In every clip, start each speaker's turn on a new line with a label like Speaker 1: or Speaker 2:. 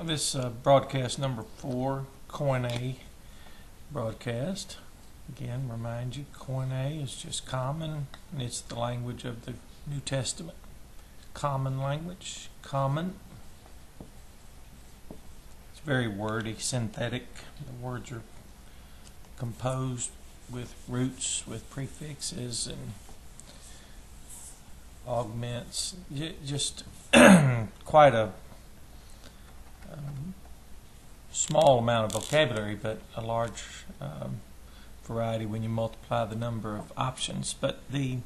Speaker 1: This broadcast number 4, KOINE broadcast. Again, remind you, KOINE is just common, and it's the language of the New Testament. Common language, common. It's very wordy, synthetic. The words are composed with roots, with prefixes, and augments. Just quite a small amount of vocabulary, but a large variety when you multiply the number of options. But the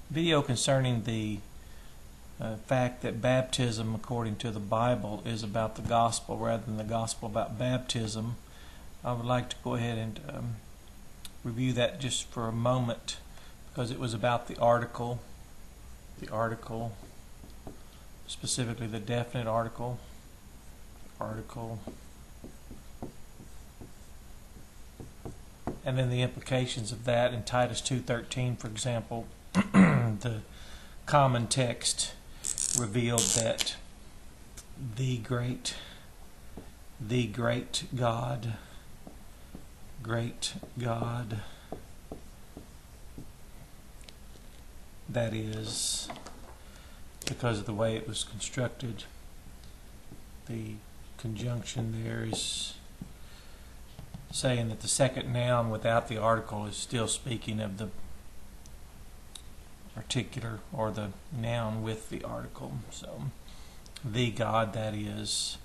Speaker 1: video concerning the fact that baptism according to the Bible is about the gospel rather than the gospel about baptism, I would like to go ahead and review that just for a moment, because it was about the article, specifically the definite article, and then the implications of that. In Titus 2:13, for example, the common text revealed that the great God, that is, because of the way it was constructed, the conjunction there is saying that the second noun without the article is still speaking of the particular or the noun with the article. So, the God that is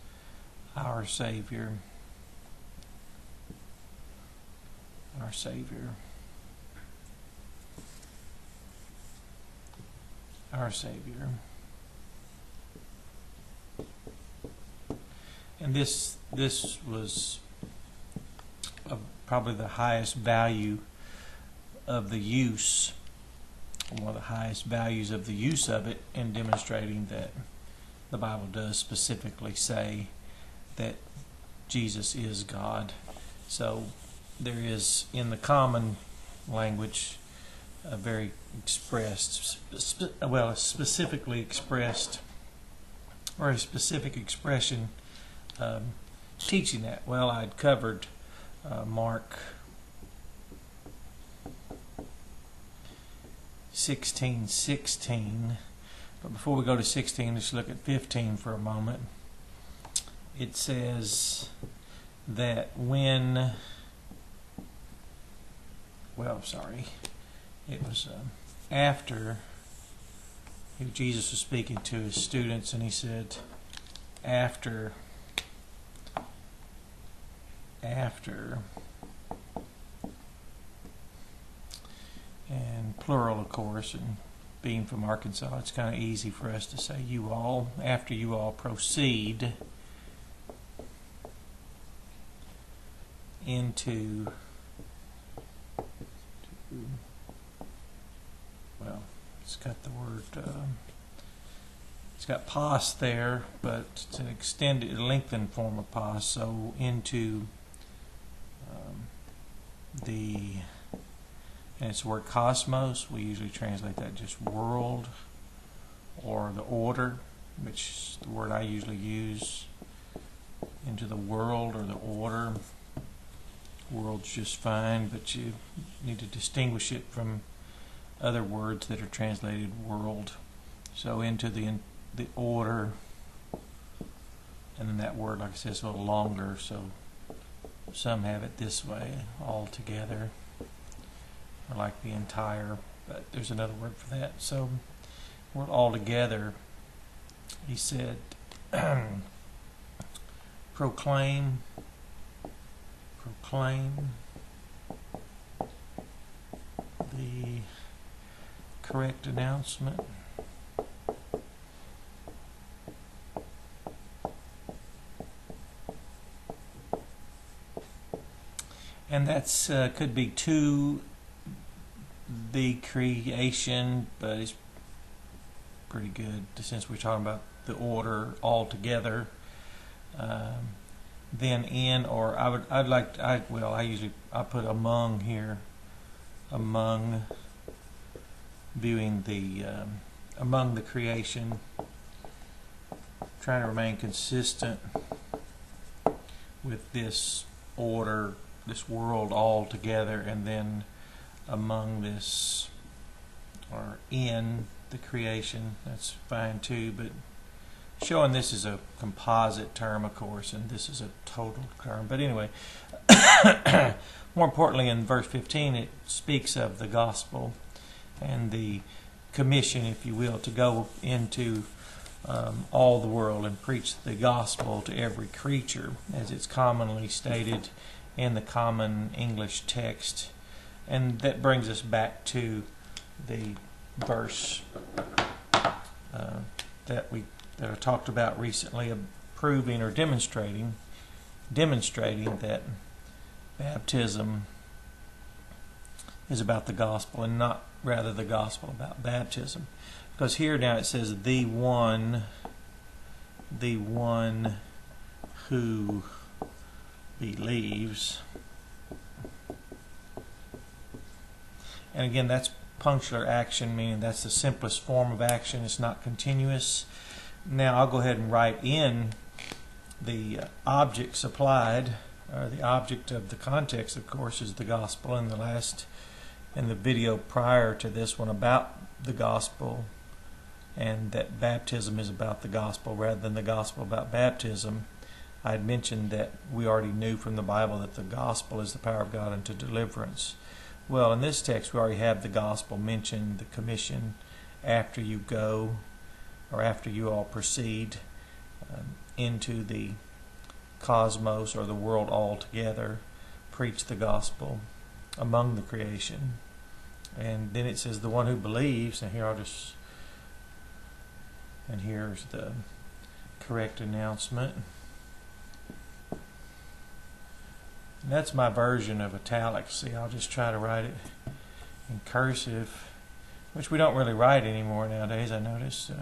Speaker 1: our Savior. Our Savior. Our Savior. And this was probably the highest value of the use, one of the highest values of the use of it, in demonstrating that the Bible does specifically say that Jesus is God. So there is, in the common language, a very expressed, a specifically expressed, or a specific expression teaching that. Well, I'd covered Mark 16:16, but before we go to 16, let's look at 15 for a moment. It says that when, it was after Jesus was speaking to his students, and he said, after, and plural, of course, and being from Arkansas, it's kind of easy for us to say you all. After you all proceed into, it's got the word, it's got pos there, but it's an extended, lengthened form of pos, so into and it's the word cosmos. We usually translate that just world, or the order, which is the word I usually use, into the world or the order. World's just fine, but you need to distinguish it from other words that are translated world. So into the order, and then that word, like I said, is a little longer, so some have it this way, all together, or like the entire, but there's another word for that. So word all together, he said, proclaim the correct announcement. And that's could be to the creation, but it's pretty good since we're talking about the order altogether. Then in, or I put among here, among, viewing the among the creation, trying to remain consistent with this order, this world all together, and then among this, or in the creation. That's fine too, but showing this is a composite term, of course, and this is a total term. But anyway, more importantly, in verse 15, it speaks of the gospel and the commission, if you will, to go into all the world and preach the gospel to every creature, as it's commonly stated in the common English text. And that brings us back to the verse that I talked about recently, of proving or demonstrating that baptism is about the gospel, and not rather the gospel about baptism. Because here now it says the one who believes. And again, that's punctular action, meaning that's the simplest form of action. It's not continuous. Now I'll go ahead and write in the object supplied, or the object of the context, of course, is the gospel. In the video prior to this one about the gospel, and that baptism is about the gospel rather than the gospel about baptism, I had mentioned that we already knew from the Bible that the gospel is the power of God unto deliverance. Well, in this text we already have the gospel mentioned, the commission, after you go, or after you all proceed into the cosmos, or the world altogether, preach the gospel among the creation. And then it says the one who believes, and here's the correct announcement. And that's my version of italics. See, I'll just try to write it in cursive, which we don't really write anymore nowadays, I notice.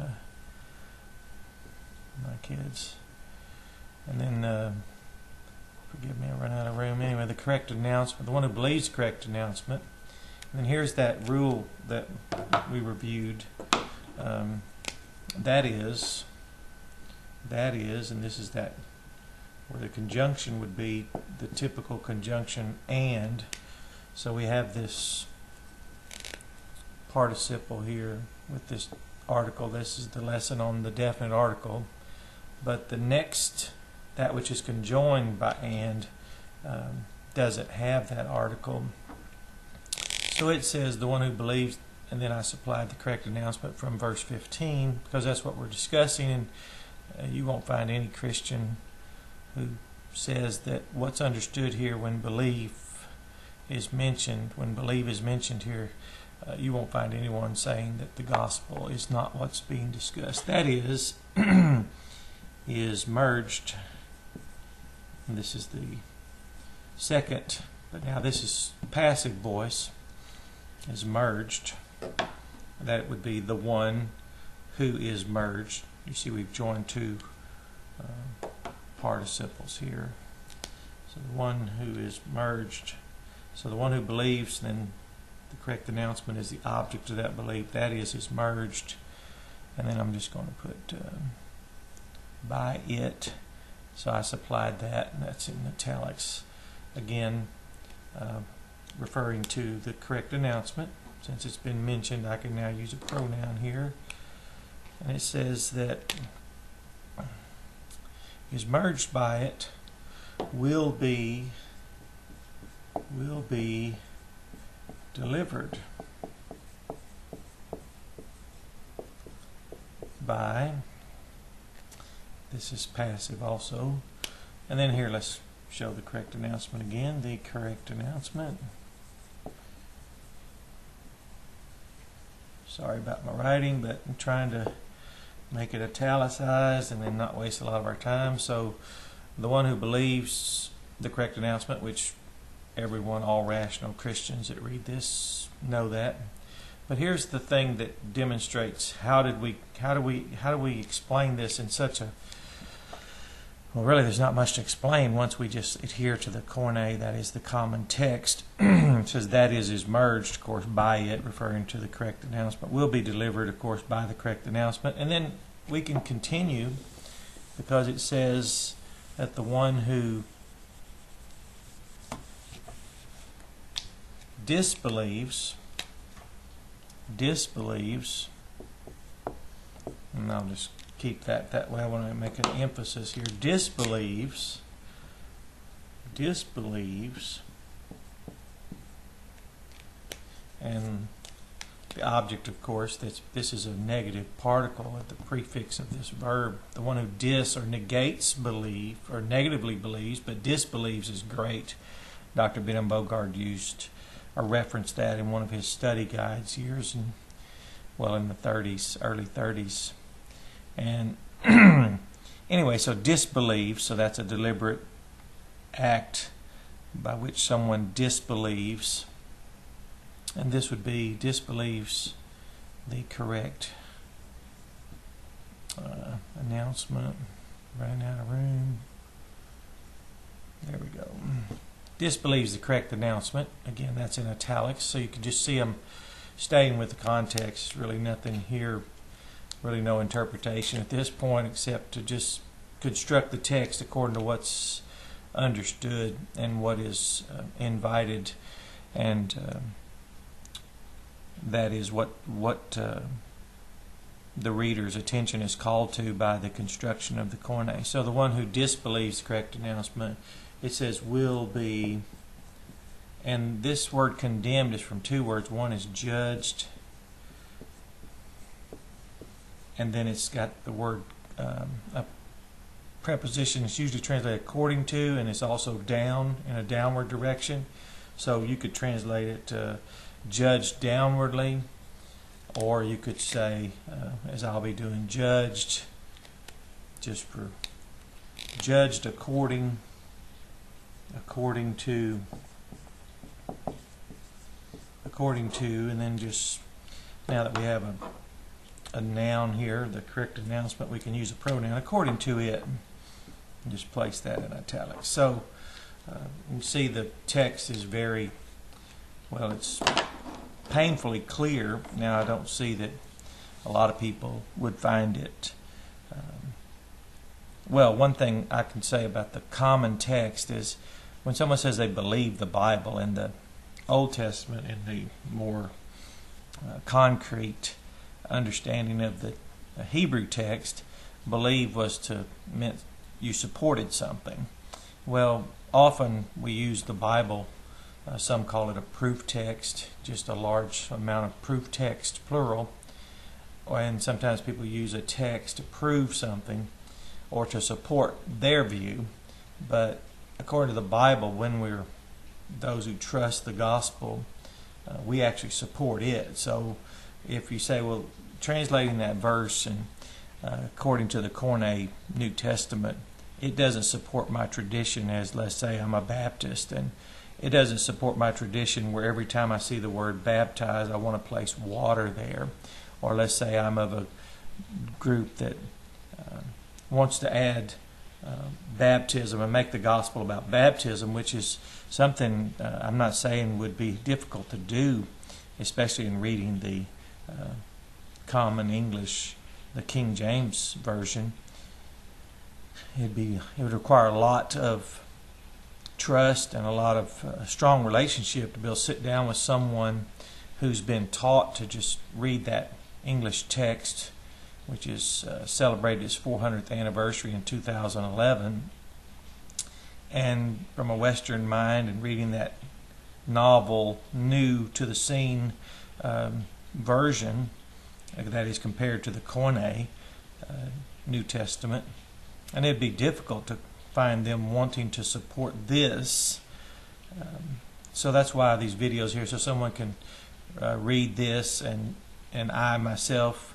Speaker 1: My kids. And then, forgive me, I run out of room. Anyway, the correct announcement, the one who believes correct announcement. And then here's that rule that we reviewed. That is, and this is that where the conjunction would be the typical conjunction and. So we have this participle here with this article. This is the lesson on the definite article. But the next, that which is conjoined by and, doesn't have that article. So it says the one who believes, and then I supplied the correct announcement from verse 15, because that's what we're discussing. And you won't find any Christian who says that what's understood here when believe is mentioned here, you won't find anyone saying that the gospel is not what's being discussed. That is merged, and this is the second, but now this is passive voice, is merged. That would be the one who is merged. You see we've joined two participles here. So the one who is merged. So the one who believes, then the correct announcement is the object of that belief. That is merged. And then I'm just going to put by it. So I supplied that, and that's in italics. Again, referring to the correct announcement. Since it's been mentioned, I can now use a pronoun here. And it says that is merged by it will be delivered by. This is passive also. And then here let's show the correct announcement again. The correct announcement. Sorry about my writing, but I'm trying to make it italicized and then not waste a lot of our time. So the one who believes the correct announcement, which everyone, all rational Christians that read this know that. But here's the thing that demonstrates how do we explain this in such a, well, really there's not much to explain once we just adhere to the KOINE, that is the common text. It says that is merged, of course, by it, referring to the correct announcement, will be delivered, of course, by the correct announcement. And then we can continue because it says that the one who disbelieves, and I'll just keep that way. I want to make an emphasis here. Disbelieves, and the object, of course, this is a negative particle at the prefix of this verb. The one who or negates belief, or negatively believes, but disbelieves is great. Dr. Benham Bogard used or referenced that in one of his study guides years in the early 30s. And anyway, so disbelieves, so that's a deliberate act by which someone disbelieves. And this would be disbelieves the correct announcement. Running out of room. There we go. Disbelieves the correct announcement. Again, that's in italics, so you can just see them staying with the context. Really nothing here, really no interpretation at this point except to just construct the text according to what's understood and what is invited, and that is what the reader's attention is called to by the construction of the KOINE. So the one who disbelieves the correct announcement, it says will be, and this word condemned is from two words. One is judged, and then it's got the word a preposition. It's usually translated according to, and it's also down, in a downward direction. So you could translate it judged downwardly, or you could say, as I'll be doing, judged, just for judged according to, and then just, now that we have a noun here, the correct announcement, we can use a pronoun, according to it, and just place that in italics. So you see the text is very, well, it's painfully clear. Now I don't see that a lot of people would find it well, one thing I can say about the common text is when someone says they believe the Bible, in the Old Testament, in the more concrete understanding of the Hebrew text, believe was to meant you supported something. Well, often we use the Bible, some call it a proof text, just a large amount of proof text, plural, and sometimes people use a text to prove something or to support their view. But according to the Bible, when we're those who trust the gospel, we actually support it. So if you say, well, translating that verse and according to the KOINE New Testament, it doesn't support my tradition, as let's say I'm a Baptist, and it doesn't support my tradition where every time I see the word baptize I want to place water there. Or let's say I'm of a group that wants to add baptism and make the gospel about baptism, which is something I'm not saying would be difficult to do, especially in reading the common English, the King James Version. It would require a lot of trust and a lot of strong relationship to be able to sit down with someone who's been taught to just read that English text, which is celebrated its 400th anniversary in 2011, and from a Western mind, and reading that novel, new to the scene version that is compared to the KOINE New Testament. And it'd be difficult to find them wanting to support this. So that's why these videos here, so someone can read this, and I myself,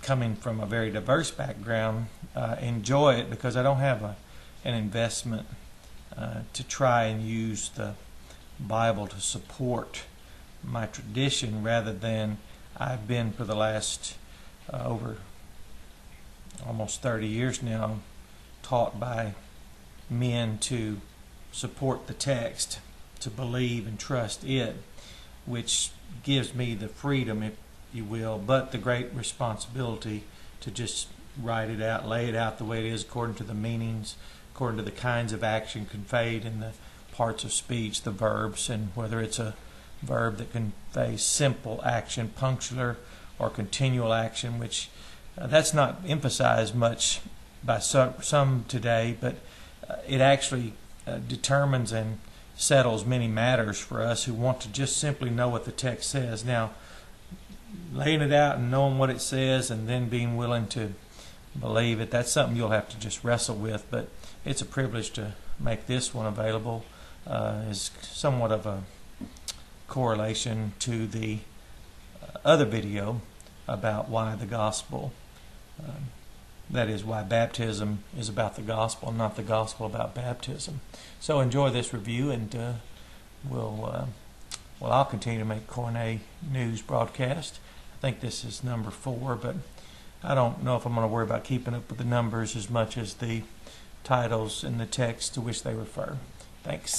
Speaker 1: coming from a very diverse background, enjoy it because I don't have an investment to try and use the Bible to support my tradition, rather than I've been for the last over almost 30 years now taught by men to support the text, to believe and trust it, which gives me the freedom, if you will, but the great responsibility to just write it out, lay it out the way it is, according to the meanings, according to the kinds of action conveyed in the parts of speech, the verbs, and whether it's a verb that conveys simple action, punctular or continual action, which that's not emphasized much by some today, but it actually determines and settles many matters for us who want to just simply know what the text says. Now, laying it out and knowing what it says and then being willing to believe it, that's something you'll have to just wrestle with, but it's a privilege to make this one available. Is somewhat of a correlation to the other video about why the gospel, that is, why baptism is about the gospel, not the gospel about baptism. So enjoy this review, and I'll continue to make KOINE news broadcast. I think this is number 4, but I don't know if I'm going to worry about keeping up with the numbers as much as the titles and the text to which they refer. Thanks.